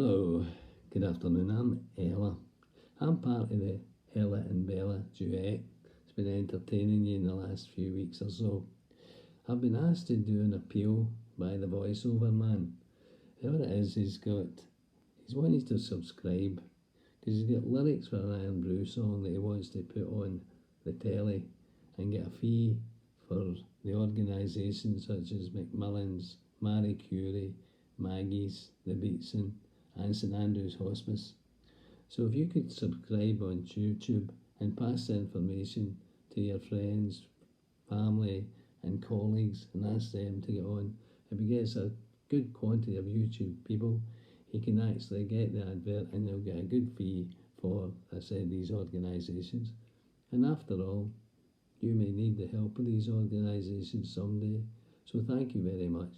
Hello, good afternoon. I'm Ella. I'm part of the Ella and Bella duet. It's been entertaining you in the last few weeks or so. I've been asked to do an appeal by the voiceover man. And what it is, he's wanting to subscribe because he's got lyrics for an Iron Brew song that he wants to put on the telly and get a fee for the organisations such as Macmillan's, Marie Curie, Maggie's, the Beatson, and St Andrew's Hospice. So if you could subscribe on YouTube and pass the information to your friends, family and colleagues and ask them to get on, if he gets a good quantity of YouTube people, he can actually get the advert and he'll get a good fee for, I said, these organisations. And after all, you may need the help of these organisations someday. So thank you very much.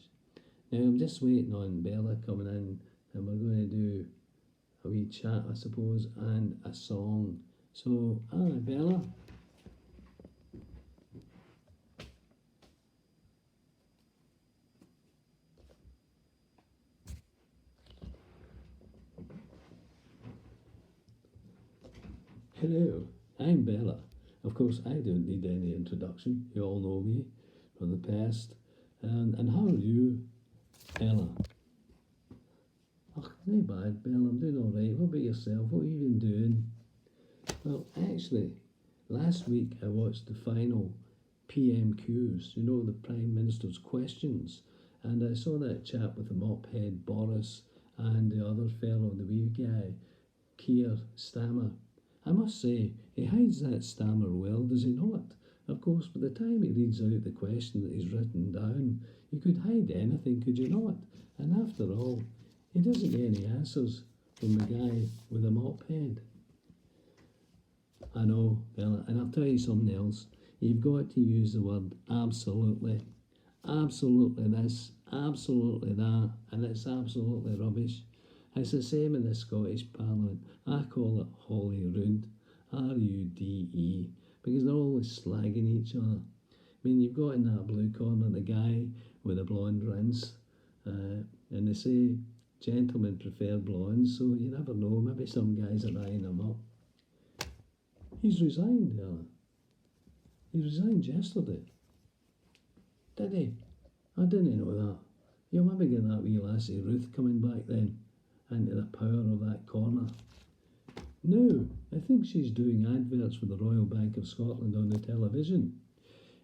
Now I'm just waiting on Bella coming in and we're going to do a wee chat, I suppose, and a song. So, hi Bella. Hello, I'm Bella. Of course, I don't need any introduction. You all know me from the past. And how are you, Bella? Oh, not bad, Bella. I'm doing all right. What about yourself? What have you been doing? Well, actually, last week I watched the final PMQs, you know, the Prime Minister's questions. And I saw that chap with the mop head, Boris, and the other fellow, the wee guy, Keir Stammer. I must say, he hides that stammer well, does he not? Of course, by the time he reads out the question that he's written down, you could hide anything, could you not? And after all, he doesn't get any answers from the guy with the mop head. I know, Bella, and I'll tell you something else. You've got to use the word absolutely. Absolutely this, absolutely that, and it's absolutely rubbish. It's the same in the Scottish Parliament. I call it Holyrood, R-U-D-E, because they're always slagging each other. I mean, you've got in that blue corner the guy with the blonde rinse, and they say gentlemen prefer blondes, so you never know, maybe some guys are eyeing him up. He's resigned, Ella. He resigned yesterday. Did he? I didn't know that. You'll maybe get that wee lassie Ruth coming back then, into the power of that corner. No, I think she's doing adverts for the Royal Bank of Scotland on the television.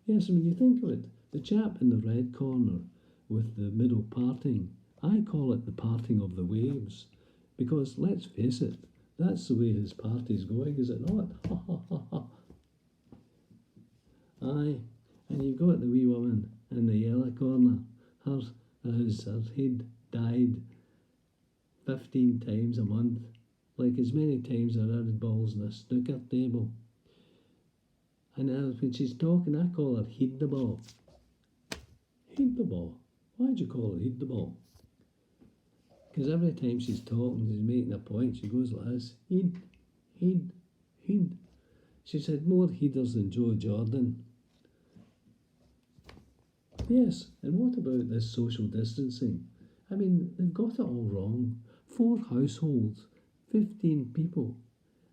Yes, when you think of it, the chap in the red corner with the middle parting, I call it the parting of the waves, because let's face it, that's the way his party's going, is it not? Ha ha ha ha. Aye, and you've got the wee woman in the yellow corner, her head dyed 15 times a month, like as many times there are balls in a snooker table. And when she's talking, I call her Heed the Ball. Heed the Ball? Why'd you call her Heed the Ball? Because every time she's talking, she's making a point, she goes like this, Heed, Heed, Heed. She said more heeders than Joe Jordan. Yes, and what about this social distancing? I mean, they've got it all wrong. 4 households, 15 people.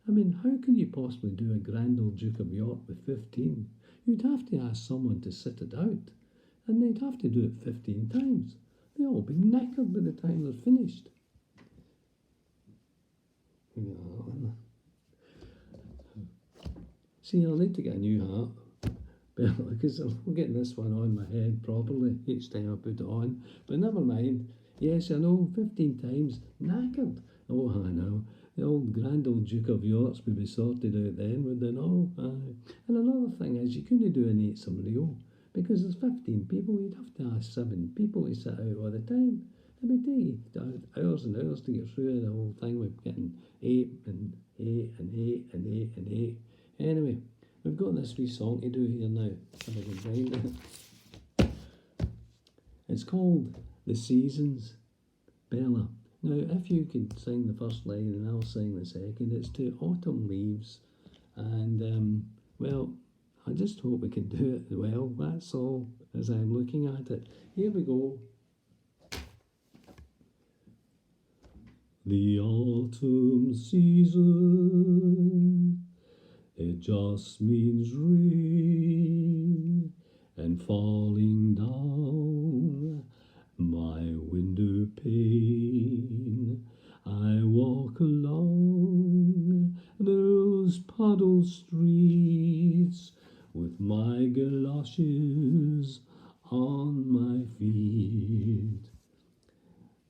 I mean, how can you possibly do a Grand Old Duke of York with 15? You'd have to ask someone to sit it out, and they'd have to do it 15 times. They'll all be knackered by the time they're finished. See, I'll need to get a new hat, because I'm getting this one on my head properly each time I put it on. But never mind. Yes, I know, 15 times, knackered. Oh, I know. The old Grand Old Duke of Yorks would be sorted out then, would they not? And another thing is, you couldn't do an 8 some Rio, because there's 15 people, you'd have to ask 7 people to sit out all the time. It would take hours and hours to get through the whole thing with getting 8 and 8 and 8 and 8 and 8. Anyway, we've got this wee song to do here now, if I can find it. It's called The Seasons, Bella. Now, if you could sing the first line and I'll sing the second, it's to Autumn Leaves. And, well, I just hope we can do it well. That's all as I'm looking at it. Here we go. the autumn season. It just means rain and falling down my window pane. I walk along those puddle streets with my galoshes on my feet.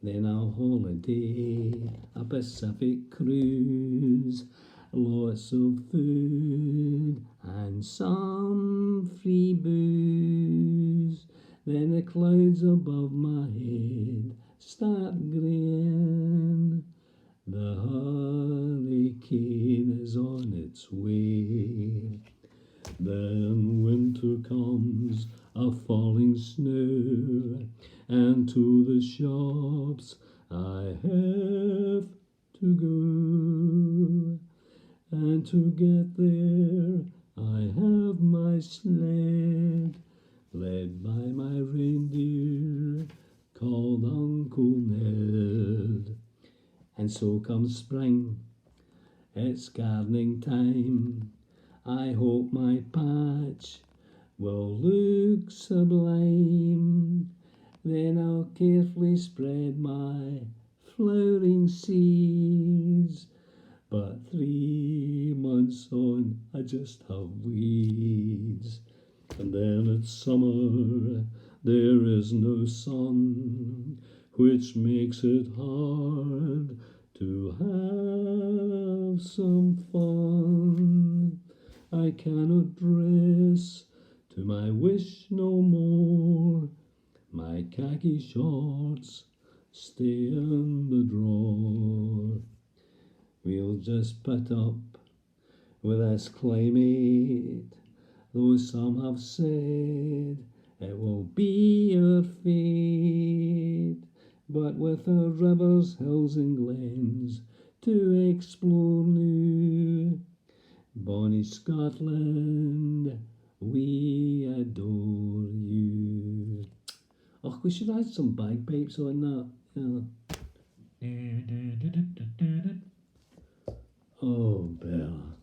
Then a holiday, a Pacific cruise, lots of food and some free booze. Then the clouds above my head start greying. The hurricane is on its way. Then winter comes, a falling snow, and to the shops I have to go. And to get there I have my sled, led by my reindeer called Uncle Ned. And so comes spring, it's gardening time. I hope my patch will look sublime. Then I'll carefully spread my flowering seeds. But 3 months on, I just have weeds. And then it's summer, there is no sun, which makes it hard to have some fun. I cannot dress to my wish no more. My khaki shorts stay in the drawer. We'll just put up with this climate, though some have said it will be our fate. But with our rivers, hills and glens to explore new, bonnie Scotland, we adore you. Oh, we should add some bagpipes on that. Yeah. Oh, Bella.